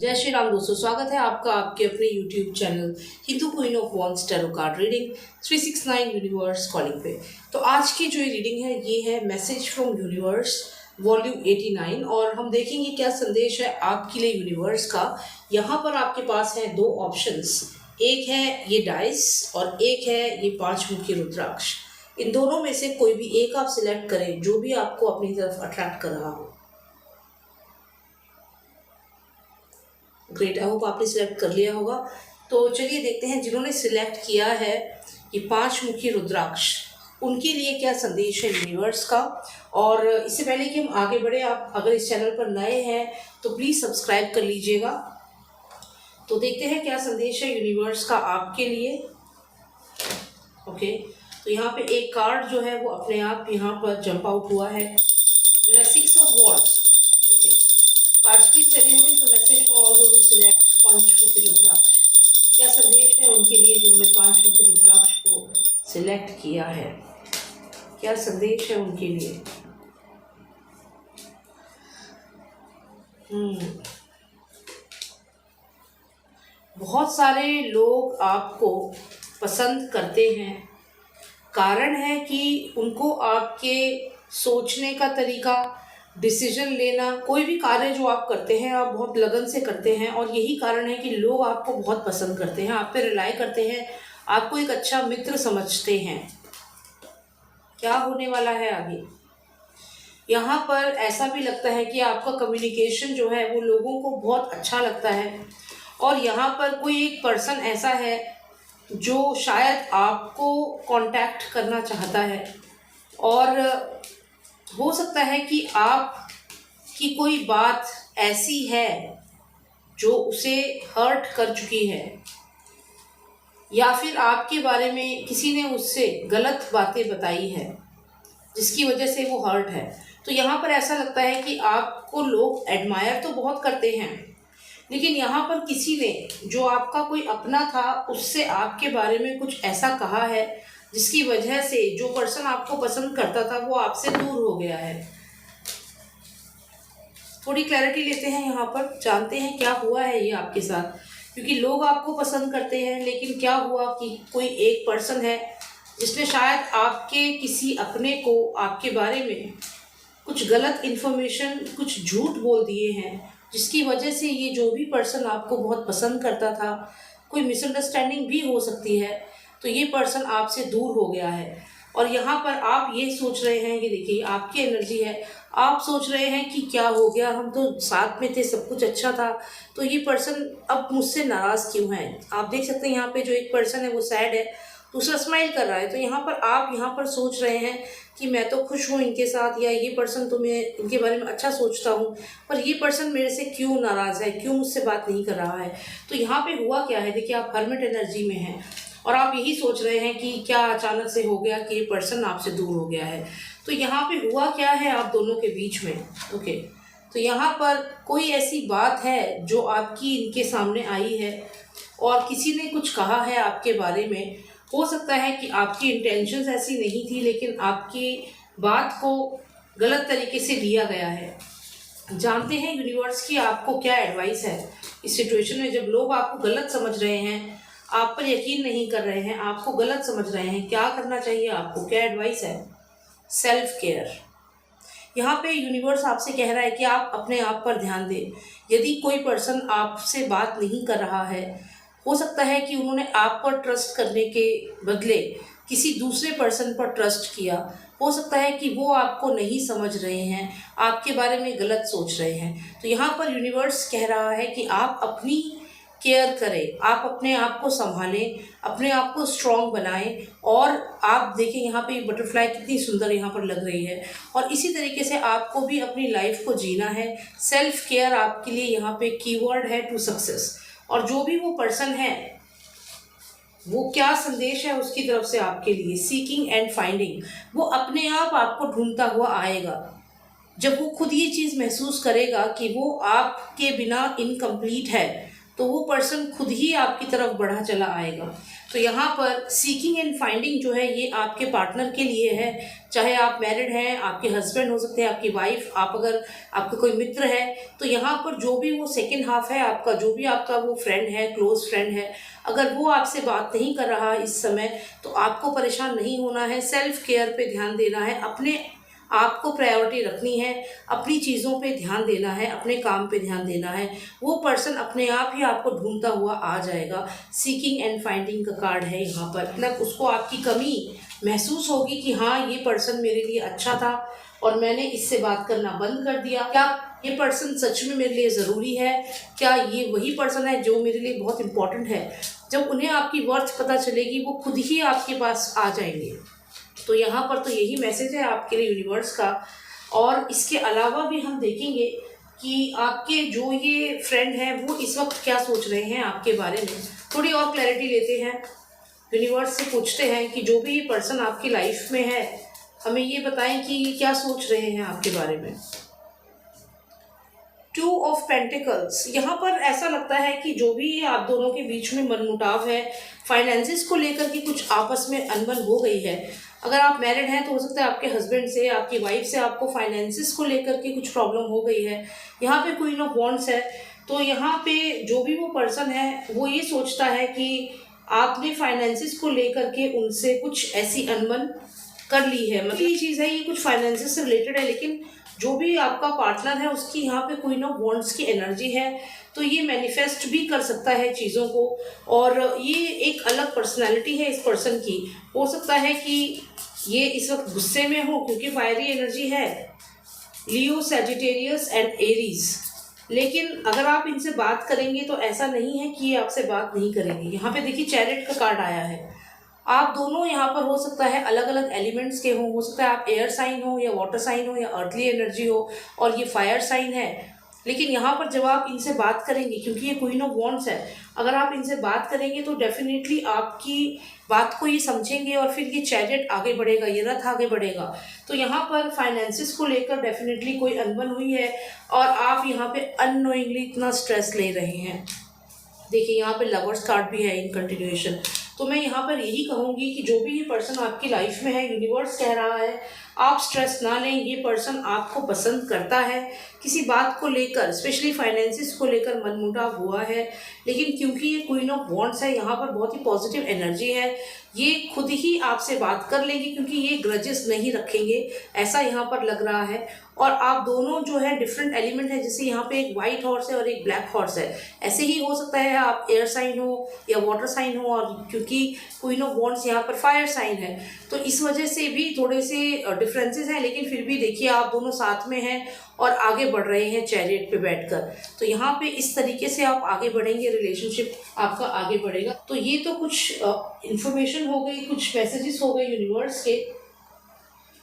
जय श्री राम दोस्तों, स्वागत है आपका आपके अपने YouTube channel Hindu queen of wands tarot card reading 369 universe calling पे। तो आज की जो रीडिंग है ये है मैसेज फ्रॉम यूनिवर्स वॉल्यूम 89 और हम देखेंगे क्या संदेश है आपके लिए यूनिवर्स का। यहाँ पर आपके पास है दो ऑप्शंस, एक है ये डाइस और एक है ये 5 मुखी रुद्राक्ष। इन दोनों में से कोई भी एक आप सिलेक्ट करें जो भी आपको अपनी तरफ अट्रैक्ट कर रहा हो। ग्रेट, आई होप आपने सिलेक्ट कर लिया होगा। तो चलिए देखते हैं जिन्होंने सिलेक्ट किया है ये 5 मुखी रुद्राक्ष, उनके लिए क्या संदेश है यूनिवर्स का। और इससे पहले कि हम आगे बढ़े, आप अगर इस चैनल पर नए हैं तो प्लीज़ सब्सक्राइब कर लीजिएगा। तो देखते हैं क्या संदेश है यूनिवर्स का आपके लिए। ओके, तो यहाँ पे एक कार्ड जो है वो अपने आप यहाँ पर जंप आउट हुआ है, जो है 6 of wands. Okay, cards please tell me what is the message for all those who select 5 मुखी रुद्राक्ष। क्या संदेश है उनके लिए जिन्होंने 5 मुखी रुद्राक्ष को सिलेक्ट किया है, क्या संदेश है उनके लिए। बहुत सारे लोग आपको पसंद करते हैं, कारण है कि उनको आपके सोचने का तरीका, डिसीजन लेना, कोई भी कार्य जो आप करते हैं आप बहुत लगन से करते हैं और यही कारण है कि लोग आपको बहुत पसंद करते हैं, आप पे रिलाई करते हैं, आपको एक अच्छा मित्र समझते हैं। क्या होने वाला है आगे। यहाँ पर ऐसा भी लगता है कि आपका कम्युनिकेशन जो है वो लोगों को बहुत अच्छा लगता है और यहाँ पर कोई एक पर्सन ऐसा है जो शायद आपको कांटेक्ट करना चाहता है और हो सकता है कि आप की कोई बात ऐसी है जो उसे हर्ट कर चुकी है या फिर आपके बारे में किसी ने उससे गलत बातें बताई है जिसकी वजह से वो हर्ट है। तो यहाँ पर ऐसा लगता है कि आपको लोग एडमायर तो बहुत करते हैं, लेकिन यहाँ पर किसी ने जो आपका कोई अपना था उससे आपके बारे में कुछ ऐसा कहा है जिसकी वजह से जो पर्सन आपको पसंद करता था वो आपसे दूर हो गया है। थोड़ी क्लैरिटी लेते हैं यहाँ पर, जानते हैं क्या हुआ है ये आपके साथ, क्योंकि लोग आपको पसंद करते हैं लेकिन क्या हुआ कि कोई एक पर्सन है जिसने शायद आपके किसी अपने को आपके बारे में कुछ गलत इन्फॉर्मेशन, कुछ झूठ बोल दिए हैं जिसकी वजह से ये जो भी पर्सन आपको बहुत पसंद करता था, कोई मिसअंडरस्टैंडिंग भी हो सकती है, तो ये पर्सन आपसे दूर हो गया है। और यहाँ पर आप ये सोच रहे हैं कि देखिए आपकी एनर्जी है, आप सोच रहे हैं कि क्या हो गया, हम तो साथ में थे, सब कुछ अच्छा था, तो ये पर्सन अब मुझसे नाराज़ क्यों है। आप देख सकते हैं यहाँ पे जो एक पर्सन है वो सैड है, दूसरा स्माइल कर रहा है। तो यहाँ पर आप यहाँ पर सोच रहे हैं कि मैं तो खुश हूँ इनके साथ, या ये पर्सन तो मैं इनके बारे में अच्छा सोचता हूँ, पर ये पर्सन मेरे से क्यों नाराज़ है, क्यों मुझसे बात नहीं कर रहा है। तो यहाँ पे हुआ क्या है, देखिए आप हर्मिट एनर्जी में हैं और आप यही सोच रहे हैं कि क्या अचानक से हो गया कि ये पर्सन आपसे दूर हो गया है। तो यहाँ पे हुआ क्या है आप दोनों के बीच में। ओके, तो यहाँ पर कोई ऐसी बात है जो आपकी इनके सामने आई है और किसी ने कुछ कहा है आपके बारे में। हो सकता है कि आपकी इंटेंशंस ऐसी नहीं थी, लेकिन आपकी बात को गलत तरीके से लिया गया है। जानते हैं यूनिवर्स की आपको क्या एडवाइस है इस सिचुएशन में, जब लोग आपको गलत समझ रहे हैं, आप पर यकीन नहीं कर रहे हैं, आपको गलत समझ रहे हैं, क्या करना चाहिए आपको, क्या एडवाइस है। Self care. यहाँ पे यूनिवर्स आपसे कह रहा है कि आप अपने आप पर ध्यान दें। यदि कोई पर्सन आपसे बात नहीं कर रहा है, हो सकता है कि उन्होंने आप पर ट्रस्ट करने के बदले किसी दूसरे पर्सन पर ट्रस्ट किया। हो सकता है कि वो आपको नहीं समझ रहे हैं, आपके बारे में गलत सोच रहे हैं। तो यहाँ पर यूनिवर्स कह रहा है कि आप अपनी केयर करें, आप अपने आप को संभालें, अपने आप को स्ट्रॉन्ग बनाएं। और आप देखें यहाँ पे बटरफ्लाई कितनी सुंदर यहाँ पर लग रही है, और इसी तरीके से आपको भी अपनी लाइफ को जीना है। सेल्फ केयर आपके लिए यहाँ पे कीवर्ड है टू सक्सेस। और जो भी वो पर्सन है वो क्या संदेश है उसकी तरफ से आपके लिए, सीकिंग एंड फाइंडिंग। वो अपने आप आपको ढूंढता हुआ आएगा। जब वो खुद ये चीज़ महसूस करेगा कि वो आपके बिना इनकम्प्लीट है, तो वो पर्सन खुद ही आपकी तरफ बढ़ा चला आएगा। तो यहाँ पर सीकिंग एंड फाइंडिंग जो है ये आपके पार्टनर के लिए है। चाहे आप मैरिड हैं, आपके हस्बैंड हो सकते हैं, आपकी वाइफ, आप अगर आपका कोई मित्र है, तो यहाँ पर जो भी वो सेकंड हाफ है आपका, जो भी आपका वो फ्रेंड है, क्लोज फ्रेंड है, अगर वो आपसे बात नहीं कर रहा इस समय, तो आपको परेशान नहीं होना है। सेल्फ केयर पे ध्यान देना है, अपने आपको प्रायोरिटी रखनी है, अपनी चीज़ों पे ध्यान देना है, अपने काम पे ध्यान देना है। वो पर्सन अपने आप ही आपको ढूंढता हुआ आ जाएगा। सीकिंग एंड फाइंडिंग का कार्ड है यहाँ पर, मतलब उसको आपकी कमी महसूस होगी कि हाँ ये पर्सन मेरे लिए अच्छा था और मैंने इससे बात करना बंद कर दिया। क्या ये पर्सन सच में मेरे लिए ज़रूरी है? क्या ये वही पर्सन है जो मेरे लिए बहुत इम्पोर्टेंट है? जब उन्हें आपकी वर्थ पता चलेगी वो खुद ही आपके पास आ जाएंगे। तो यहाँ पर तो यही मैसेज है आपके लिए यूनिवर्स का। और इसके अलावा भी हम देखेंगे कि आपके जो ये फ्रेंड हैं वो इस वक्त क्या सोच रहे हैं आपके बारे में। थोड़ी और क्लैरिटी लेते हैं, यूनिवर्स से पूछते हैं कि जो भी ये पर्सन आपकी लाइफ में है हमें ये बताएं कि ये क्या सोच रहे हैं आपके बारे में। 2 ऑफ पेंटिकल्स, यहाँ पर ऐसा लगता है कि जो भी आप दोनों के बीच में मनमुटाव है, फाइनेंसिस को लेकर के कुछ आपस में अनबन हो गई है। अगर आप मैरिड हैं तो हो सकता है आपके हस्बैंड से, आपकी वाइफ से आपको फाइनेंसिस को लेकर के कुछ प्रॉब्लम हो गई है। यहाँ पे क्वीन ऑफ वॉन्ड्स है, तो यहाँ पे जो भी वो पर्सन है वो ये सोचता है कि आपने फाइनेंसिस को लेकर के उनसे कुछ ऐसी अनबन कर ली है। मतलब ये चीज़ है, ये कुछ फाइनेंसिस से रिलेटेड है, लेकिन जो भी आपका पार्टनर है उसकी यहाँ पे क्वीन ऑफ वॉन्ड्स की एनर्जी है, तो ये मैनिफेस्ट भी कर सकता है चीज़ों को। और ये एक अलग पर्सनालिटी है इस पर्सन की। हो सकता है कि ये इस वक्त गुस्से में हो क्योंकि फायरी एनर्जी है, लियो, सैजिटेरियस एंड एरीज। लेकिन अगर आप इनसे बात करेंगे तो ऐसा नहीं है कि ये आपसे बात नहीं करेंगे। यहाँ पे देखिए चैरिट का कार्ड आया है। आप दोनों यहाँ पर हो सकता है अलग अलग एलिमेंट्स के हो सकता है आप एयर साइन हो या वाटर साइन हो या अर्थली एनर्जी हो और ये फायर साइन है। लेकिन यहाँ पर जब आप इनसे बात करेंगे, क्योंकि ये क्वीन ऑफ वॉन्ड्स है, अगर आप इनसे बात करेंगे तो डेफिनेटली आपकी बात को ये समझेंगे और फिर ये चैरिट आगे बढ़ेगा, ये रथ आगे बढ़ेगा। तो यहाँ पर फाइनेंसिस को लेकर डेफिनेटली कोई अनबन हुई है और आप यहाँ पे अननोइंगली इतना स्ट्रेस ले रहे हैं। देखिए यहाँ पे लवर्स कार्ड भी है इन कंटिन्यूएशन। तो मैं यहाँ पर यही कहूँगी कि जो भी ये पर्सन आपकी लाइफ में है, यूनिवर्स कह रहा है आप स्ट्रेस ना लें। ये पर्सन आपको पसंद करता है, किसी बात को लेकर स्पेशली फाइनेंसिस को लेकर मनमुटाव हुआ है, लेकिन क्योंकि ये क्वीन ऑफ वॉन्ड्स है यहाँ पर बहुत ही पॉजिटिव एनर्जी है, ये खुद ही आपसे बात कर लेंगे क्योंकि ये ग्रजेस नहीं रखेंगे, ऐसा यहाँ पर लग रहा है। और आप दोनों जो है डिफरेंट एलिमेंट है, जैसे यहाँ पे एक वाइट हॉर्स है और एक ब्लैक हॉर्स है। ऐसे ही हो सकता है आप एयर साइन हो या वाटर साइन हो, और क्योंकि क्वीन ऑफ वॉन्ड्स यहाँ पर फायर साइन है तो इस वजह से भी थोड़े से डिफरेंसेस हैं, लेकिन फिर भी देखिए आप दोनों साथ में हैं और आगे बढ़ रहे हैं चैरियट पे बैठकर। तो यहाँ पे इस तरीके से आप आगे बढ़ेंगे, रिलेशनशिप आपका आगे बढ़ेगा। तो ये तो कुछ इन्फॉर्मेशन हो गई, कुछ मैसेजेस हो गए यूनिवर्स के।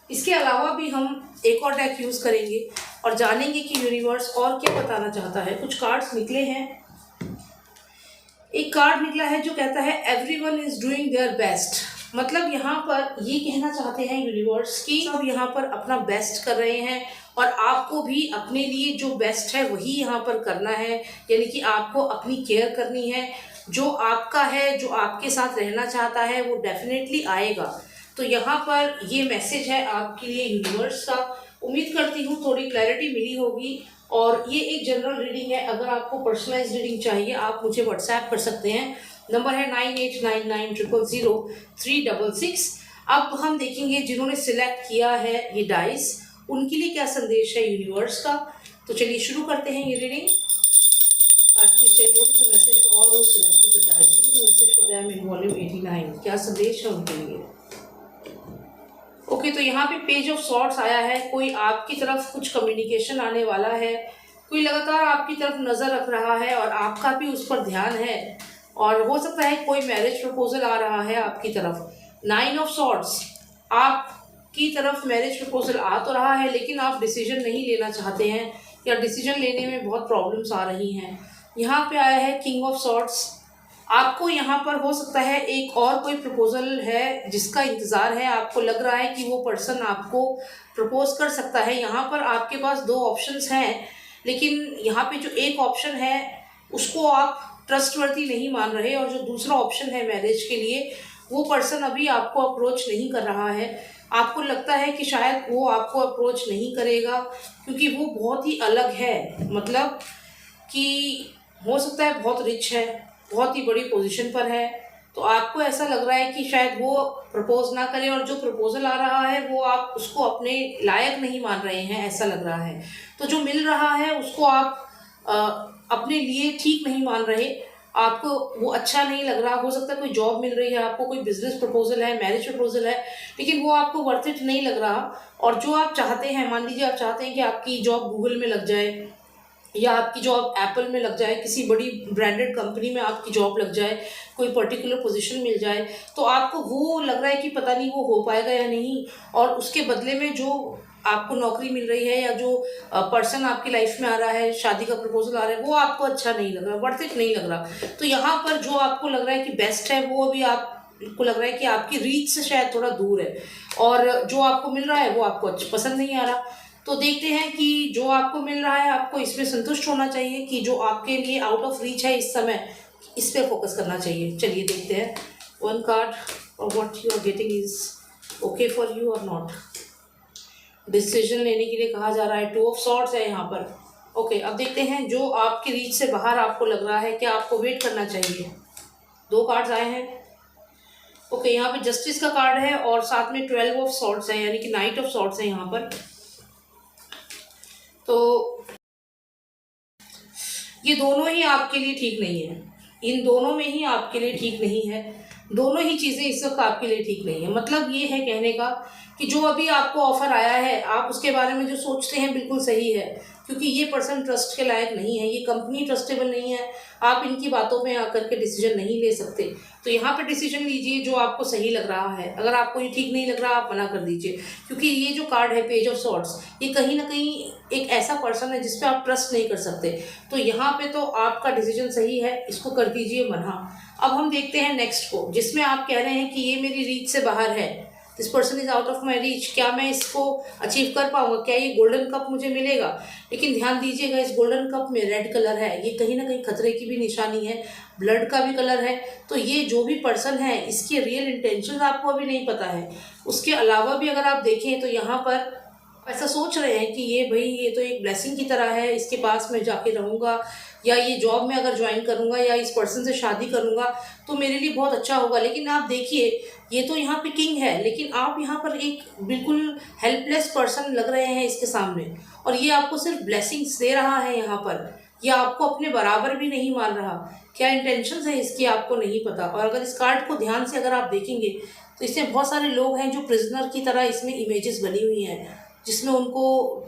इसके अलावा भी हम एक और डेक यूज़ करेंगे और जानेंगे कि यूनिवर्स और क्या बताना चाहता है। कुछ कार्ड्स निकले हैं। एक कार्ड निकला है जो कहता है everyone is doing their best. मतलब यहाँ पर ये कहना चाहते हैं यूनिवर्स की सब यहाँ पर अपना बेस्ट कर रहे हैं और आपको भी अपने लिए जो बेस्ट है वही यहाँ पर करना है। यानी कि आपको अपनी केयर करनी है। जो आपका है, जो आपके साथ रहना चाहता है वो डेफिनेटली आएगा। तो यहाँ पर ये मैसेज है आपके लिए यूनिवर्स का। उम्मीद करती हूँ थोड़ी क्लैरिटी मिली होगी। और ये एक जनरल रीडिंग है। अगर आपको पर्सनलाइज रीडिंग चाहिए आप मुझे व्हाट्सएप कर सकते हैं। नंबर है 9899000366। अब हम देखेंगे जिन्होंने सिलेक्ट किया है ये डाइस, उनके लिए क्या संदेश है यूनिवर्स का। तो चलिए शुरू करते हैं ये रीडिंग। क्या संदेश है उनके लिए। ओके, तो यहाँ पे पेज ऑफ सॉर्ड्स आया है। कोई आपकी तरफ कुछ कम्युनिकेशन आने वाला है, कोई लगातार आपकी तरफ नज़र रख रहा है और आपका भी उस पर ध्यान है। और हो सकता है कोई मैरिज प्रपोजल आ रहा है आपकी तरफ। 9 ऑफ सॉर्ड्स, आपकी तरफ मैरिज प्रपोजल आ तो रहा है लेकिन आप डिसीजन नहीं लेना चाहते हैं या डिसीजन लेने में बहुत प्रॉब्लम्स आ रही हैं। यहाँ पे आया है किंग ऑफ सॉर्ड्स। आपको यहाँ पर हो सकता है एक और कोई प्रपोजल है जिसका इंतज़ार है। आपको लग रहा है कि वो पर्सन आपको प्रपोज कर सकता है। यहाँ पर आपके पास 2 ऑप्शंस हैं, लेकिन यहाँ पे जो एक ऑप्शन है उसको आप ट्रस्टवर्दी नहीं मान रहे, और जो दूसरा ऑप्शन है मैरिज के लिए, वो पर्सन अभी आपको अप्रोच नहीं कर रहा है। आपको लगता है कि शायद वो आपको अप्रोच नहीं करेगा क्योंकि वो बहुत ही अलग है, मतलब कि हो सकता है बहुत रिच है, बहुत ही बड़ी पोजीशन पर है, तो आपको ऐसा लग रहा है कि शायद वो प्रपोज ना करे, और जो प्रपोजल आ रहा है वो आप उसको अपने लायक नहीं मान रहे हैं, ऐसा लग रहा है। तो जो मिल रहा है उसको आप अपने लिए ठीक नहीं मान रहे, आपको वो अच्छा नहीं लग रहा। हो सकता है कोई जॉब मिल रही है आपको, कोई बिजनेस प्रपोजल है, मैरिज प्रपोजल है, लेकिन वो आपको वर्थ इट नहीं लग रहा। और जो आप चाहते हैं, मान लीजिए आप चाहते हैं कि आपकी जॉब गूगल में लग जाए, या आपकी जॉब एप्पल में लग जाए, किसी बड़ी ब्रांडेड कंपनी में आपकी जॉब लग जाए, कोई पर्टिकुलर पोजीशन मिल जाए, तो आपको वो लग रहा है कि पता नहीं वो हो पाएगा या नहीं, और उसके बदले में जो आपको नौकरी मिल रही है या जो पर्सन आपकी लाइफ में आ रहा है, शादी का प्रपोजल आ रहा है, वो आपको अच्छा नहीं लग रहा, वर्थ इट नहीं लग रहा। तो यहाँ पर जो आपको लग रहा है कि बेस्ट है, वो अभी आपको लग रहा है कि आपकी रीच से शायद थोड़ा दूर है, और जो आपको मिल रहा है वो आपको पसंद नहीं आ रहा। तो देखते हैं कि जो आपको मिल रहा है आपको इसमें संतुष्ट होना चाहिए, कि जो आपके लिए आउट ऑफ रीच है इस समय, इस पर फोकस करना चाहिए। चलिए देखते हैं वन कार्ड, और what you are getting is okay for you और नॉट। डिसीजन लेने के लिए कहा जा रहा है, 2 ऑफ सॉर्ड्स है यहाँ पर। ओके, अब देखते हैं जो आपकी रीच से बाहर आपको लग रहा है, क्या आपको वेट करना चाहिए। 2 कार्ड्स आए हैं। ओके, यहाँ पे जस्टिस का कार्ड है और साथ में 12 ऑफ सॉर्ड्स है, यानी कि नाइट ऑफ सॉर्ड्स है यहाँ पर। तो ये दोनों ही आपके लिए ठीक नहीं है, इन दोनों में ही आपके लिए ठीक नहीं है, दोनों ही चीज़ें इस वक्त आपके लिए ठीक नहीं है। मतलब ये है कहने का कि जो अभी आपको ऑफर आया है, आप उसके बारे में जो सोचते हैं बिल्कुल सही है, क्योंकि ये पर्सन ट्रस्ट के लायक नहीं है, ये कंपनी ट्रस्टेबल नहीं है, आप इनकी बातों में आकर के डिसीजन नहीं ले सकते। तो यहाँ पे डिसीजन लीजिए जो आपको सही लग रहा है। अगर आपको ये ठीक नहीं लग रहा, आप मना कर दीजिए, क्योंकि ये जो कार्ड है पेज ऑफ सॉर्ड्स, ये कहीं ना कहीं एक ऐसा पर्सन है जिस पे आप ट्रस्ट नहीं कर सकते। तो यहाँ पे तो आपका डिसीजन सही है, इसको कर दीजिए मना। अब हम देखते हैं नेक्स्ट को, जिसमें आप कह रहे हैं कि ये मेरी रीच से बाहर है, this person is out of my reach, क्या मैं इसको अचीव कर पाऊंगा, क्या ये गोल्डन कप मुझे मिलेगा। लेकिन ध्यान दीजिएगा, इस गोल्डन कप में रेड कलर है, ये कहीं ना कहीं खतरे की भी निशानी है, ब्लड का भी कलर है। तो ये जो भी पर्सन है, इसके रियल इंटेंशन आपको अभी नहीं पता है। उसके अलावा भी अगर आप देखें तो यहाँ पर ऐसा सोच रहे हैं कि ये भाई ये तो एक ब्लेसिंग की तरह है, इसके पास मैं जाके रहूँगा, या ये जॉब में अगर ज्वाइन करूँगा या इस पर्सन से शादी करूँगा तो मेरे लिए बहुत अच्छा होगा। लेकिन आप देखिए, ये तो यहाँ पे किंग है, लेकिन आप यहाँ पर एक बिल्कुल हेल्पलेस पर्सन लग रहे हैं इसके सामने, और ये आपको सिर्फ ब्लेसिंग्स दे रहा है यहाँ पर, ये आपको अपने बराबर भी नहीं मान रहा। क्या इंटेंशंस है इसकी आपको नहीं पता। और अगर इस कार्ड को ध्यान से अगर आप देखेंगे तो इसमें बहुत सारे लोग हैं जो प्रिजनर की तरह इसमें इमेजेस बनी हुई हैं, जिसमें उनको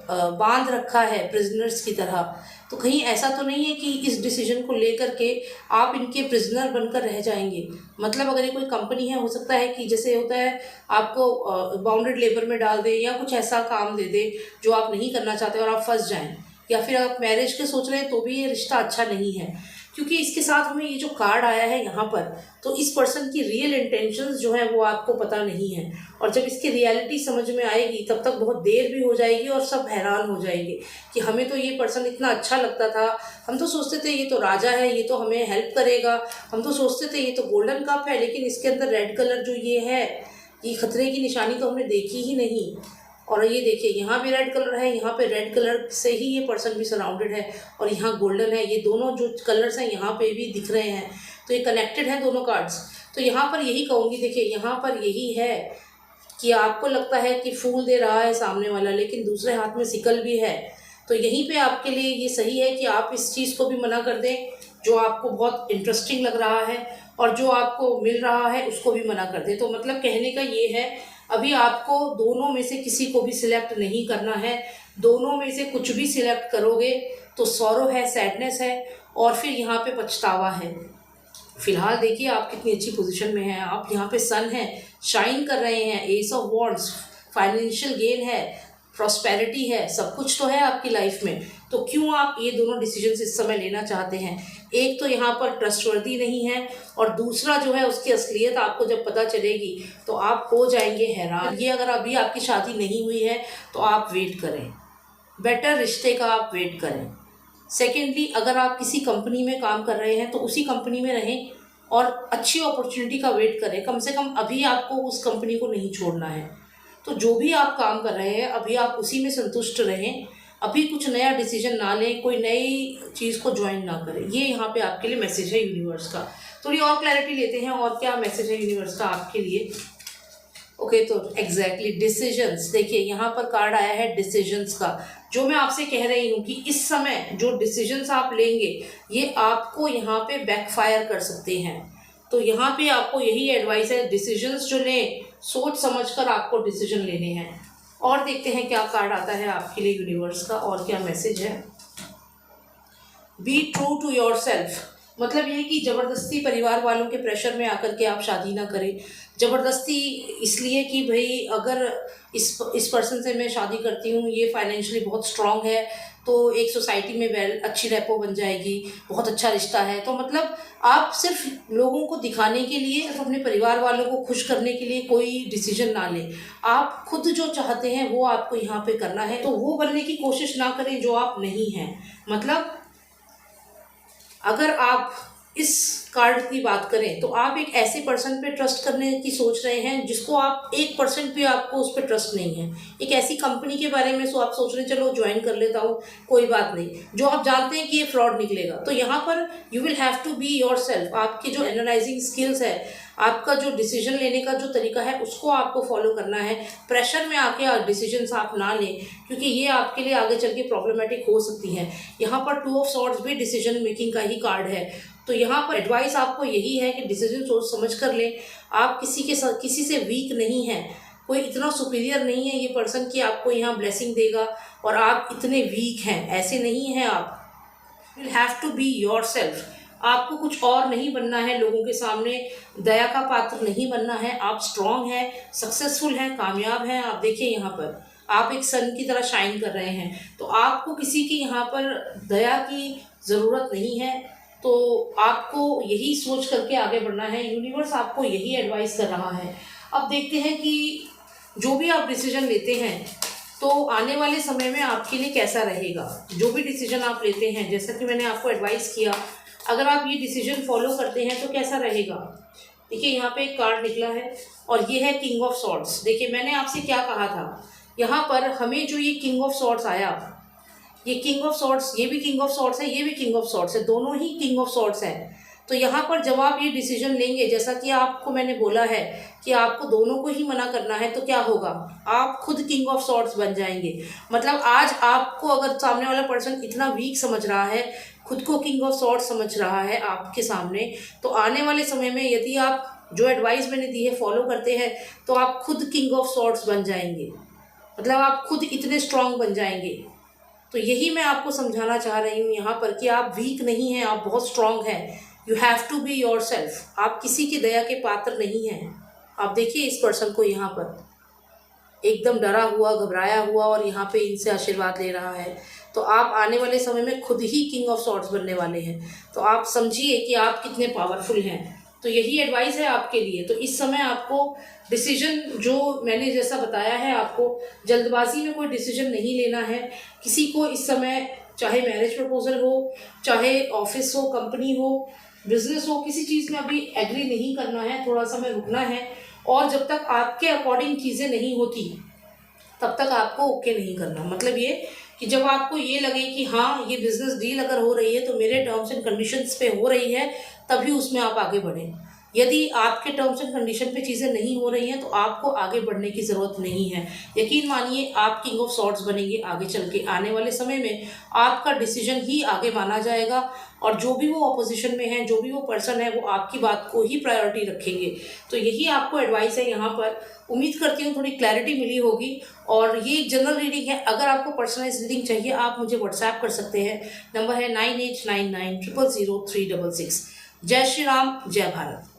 बांध रखा है प्रिजनर्स की तरह। तो कहीं ऐसा तो नहीं है कि इस डिसीजन को लेकर के आप इनके प्रिजनर बनकर रह जाएंगे। मतलब अगर ये कोई कंपनी है, हो सकता है कि जैसे होता है आपको बाउंडेड लेबर में डाल दे, या कुछ ऐसा काम दे दे जो आप नहीं करना चाहते और आप फंस जाएं, या फिर आप मैरिज के सोच रहे हैं तो भी ये रिश्ता अच्छा नहीं है। क्योंकि इसके साथ हमें ये जो कार्ड आया है यहाँ पर, तो इस पर्सन की रियल इंटेंशंस जो है वो आपको पता नहीं है, और जब इसकी रियलिटी समझ में आएगी तब तक बहुत देर भी हो जाएगी और सब हैरान हो जाएंगे कि हमें तो ये पर्सन इतना अच्छा लगता था, हम तो सोचते थे ये तो राजा है, ये तो हमें हेल्प करेगा, हम तो सोचते थे ये तो गोल्डन कप है, लेकिन इसके अंदर रेड कलर जो ये है, ये खतरे की निशानी तो हमने देखी ही नहीं। और ये देखिए यहाँ भी रेड कलर है, यहाँ पे रेड कलर से ही ये पर्सन भी सराउंडेड है, और यहाँ गोल्डन है। ये दोनों जो कलर्स हैं यहाँ पे भी दिख रहे हैं, तो ये कनेक्टेड है दोनों कार्ड्स। तो यहाँ पर यही कहूँगी, देखिए यहाँ पर यही है कि आपको लगता है कि फूल दे रहा है सामने वाला, लेकिन दूसरे हाथ में सिकल भी है। तो यहीं पे आपके लिए ये सही है कि आप इस चीज़ को भी मना कर दें जो आपको बहुत इंटरेस्टिंग लग रहा है, और जो आपको मिल रहा है उसको भी मना कर दें। तो मतलब कहने का ये है, अभी आपको दोनों में से किसी को भी सिलेक्ट नहीं करना है। दोनों में से कुछ भी सिलेक्ट करोगे तो सॉरो है, सैडनेस है, और फिर यहाँ पे पछतावा है। फिलहाल देखिए आप कितनी अच्छी पोजीशन में हैं, आप यहाँ पे सन है, शाइन कर रहे हैं, S of wands, financial gain है, प्रॉस्पेरिटी है, सब कुछ तो है आपकी लाइफ में। तो क्यों आप ये दोनों डिसीजंस इस समय लेना चाहते हैं। एक तो यहाँ पर ट्रस्टवर्दी नहीं है, और दूसरा जो है उसकी असलियत आपको जब पता चलेगी तो आप हो जाएंगे हैरान। ये अगर अभी आपकी शादी नहीं हुई है तो आप वेट करें, बेटर रिश्ते का आप वेट करें, सेकेंडली, अगर आप किसी कंपनी में काम कर रहे हैं तो उसी कंपनी में रहें और अच्छी अपॉर्चुनिटी का वेट करें। कम से कम अभी आपको उस कंपनी को नहीं छोड़ना है। तो जो भी आप काम कर रहे हैं अभी आप उसी में संतुष्ट रहें। अभी कुछ नया डिसीजन ना लें, कोई नई चीज़ को ज्वाइन ना करें। ये यहाँ पे आपके लिए मैसेज है यूनिवर्स का। थोड़ी और क्लैरिटी लेते हैं और क्या मैसेज है यूनिवर्स का आपके लिए। ओके, तो एग्जैक्टली डिसीजंस। देखिए यहाँ पर कार्ड आया है डिसीजंस का। जो मैं आपसे कह रही हूँ कि इस समय जो डिसीजंस आप लेंगे ये आपको यहाँ पे बैकफायर कर सकते हैं। तो यहाँ पे आपको यही एडवाइस है, डिसीजंस जो लें सोच समझकर आपको डिसीजन लेने हैं। और देखते हैं क्या कार्ड आता है आपके लिए यूनिवर्स का और क्या मैसेज है। Be true to yourself. मतलब ये कि ज़बरदस्ती परिवार वालों के प्रेशर में आकर के आप शादी ना करें। ज़बरदस्ती इसलिए कि भाई अगर इस पर्सन से मैं शादी करती हूँ, ये फाइनेंशियली बहुत स्ट्रांग है, तो एक सोसाइटी में वेल अच्छी रेपो बन जाएगी, बहुत अच्छा रिश्ता है। तो मतलब आप सिर्फ लोगों को दिखाने के लिए, सिर्फ अपने परिवार वालों को खुश करने के लिए कोई डिसीजन ना लें। आप खुद जो चाहते हैं वो आपको यहाँ पे करना है। तो वो बनने की कोशिश ना करें जो आप नहीं हैं। मतलब अगर आप इस कार्ड की बात करें तो आप एक ऐसे पर्सन पे ट्रस्ट करने की सोच रहे हैं जिसको आप 1% भी आपको उस पर ट्रस्ट नहीं है। एक ऐसी कंपनी के बारे में आप सोच रहे हैं चलो ज्वाइन कर लेता हूँ, कोई बात नहीं, जो आप जानते हैं कि ये फ्रॉड निकलेगा। तो यहाँ पर you will have to be yourself. आपकी जो एनालाइजिंग स्किल्स है, आपका जो डिसीजन लेने का जो तरीका है उसको आपको फॉलो करना है। प्रेशर में आके डिसीजंस आप ना लें क्योंकि ये आपके लिए आगे चल के प्रॉब्लमेटिक हो सकती है। यहाँ पर 2 ऑफ सॉर्ड्स भी डिसीजन मेकिंग का ही कार्ड है। तो यहाँ पर एडवाइस आपको यही है कि डिसीजन सोच समझ कर लें। आप किसी से वीक नहीं हैं, कोई इतना सुपीरियर नहीं है ये पर्सन कि आपको यहाँ ब्लेसिंग देगा और आप इतने वीक हैं, ऐसे नहीं हैं आप। Will have to be yourself. आपको कुछ और नहीं बनना है, लोगों के सामने दया का पात्र नहीं बनना है। आप स्ट्रांग हैं, सक्सेसफुल हैं, कामयाब हैं। आप देखिए यहाँ पर आप एक सन की तरह शाइन कर रहे हैं। तो आपको किसी की यहाँ पर दया की ज़रूरत नहीं है। तो आपको यही सोच करके आगे बढ़ना है। यूनिवर्स आपको यही एडवाइस कर रहा है। अब देखते हैं कि जो भी आप डिसीजन लेते हैं तो आने वाले समय में आपके लिए कैसा रहेगा। जो भी डिसीजन आप लेते हैं, जैसा कि मैंने आपको एडवाइस किया, अगर आप ये डिसीजन फॉलो करते हैं तो कैसा रहेगा। देखिए यहाँ पे एक कार्ड निकला है और ये है किंग ऑफ सॉर्ड्स। देखिए मैंने आपसे क्या कहा था, यहाँ पर हमें जो ये किंग ऑफ सॉर्ड्स आया, ये किंग ऑफ सॉर्ड्स, ये भी किंग ऑफ सॉर्ड्स है, ये भी किंग ऑफ सॉर्ड्स है, दोनों ही किंग ऑफ सॉर्ड्स हैं। तो यहाँ पर जब आप ये डिसीजन लेंगे, जैसा कि आपको मैंने बोला है कि आपको दोनों को ही मना करना है, तो क्या होगा, आप खुद किंग ऑफ सॉर्ड्स बन जाएंगे। मतलब आज आपको अगर सामने वाला पर्सन इतना वीक समझ रहा है, खुद को किंग ऑफ सॉर्ड्स समझ रहा है आपके सामने, तो आने वाले समय में यदि आप जो एडवाइस मैंने दी है फॉलो करते हैं तो आप खुद किंग ऑफ सॉर्ड्स बन जाएंगे। मतलब आप खुद इतने स्ट्रांग बन जाएंगे। तो यही मैं आपको समझाना चाह रही हूँ यहाँ पर कि आप वीक नहीं हैं, आप बहुत स्ट्रांग हैं। You have to be yourself. आप किसी की दया के पात्र नहीं हैं। आप देखिए इस पर्सन को यहाँ पर एकदम डरा हुआ, घबराया हुआ और यहाँ पे इनसे आशीर्वाद ले रहा है। तो आप आने वाले समय में खुद ही किंग ऑफ सॉर्ड्स बनने वाले हैं। तो आप समझिए कि आप कितने पावरफुल हैं। तो यही एडवाइस है आपके लिए। तो इस समय आपको डिसीजन जो मैंने जैसा बताया है, आपको जल्दबाजी में कोई डिसीजन नहीं लेना है। किसी को इस समय चाहे मैरिज प्रपोजल हो, चाहे ऑफिस हो, कंपनी हो, बिजनेस हो, किसी चीज़ में अभी एग्री नहीं करना है, थोड़ा समय रुकना है। और जब तक आपके अकॉर्डिंग चीज़ें नहीं होती तब तक आपको ओके नहीं करना। मतलब ये कि जब आपको ये लगे कि हाँ ये बिजनेस डील अगर हो रही है तो मेरे टर्म्स एंड कंडीशंस पे हो रही है, तभी उसमें आप आगे बढ़ें। यदि आपके टर्म्स एंड कंडीशन पे चीज़ें नहीं हो रही हैं तो आपको आगे बढ़ने की ज़रूरत नहीं है। यकीन मानिए आप किंग ऑफ सॉर्ड्स बनेंगे आगे चल के। आने वाले समय में आपका डिसीजन ही आगे माना जाएगा और जो भी वो अपोजिशन में है, जो भी वो पर्सन है, वो आपकी बात को ही प्रायोरिटी रखेंगे। तो यही आपको एडवाइस है यहाँ पर। उम्मीद करती हूँ थोड़ी क्लैरिटी मिली होगी। और ये एक जनरल रीडिंग है। अगर आपको पर्सनलाइज रीडिंग चाहिए आप मुझे व्हाट्सएप कर सकते हैं। नंबर है 9899000366। जय श्री राम, जय भारत।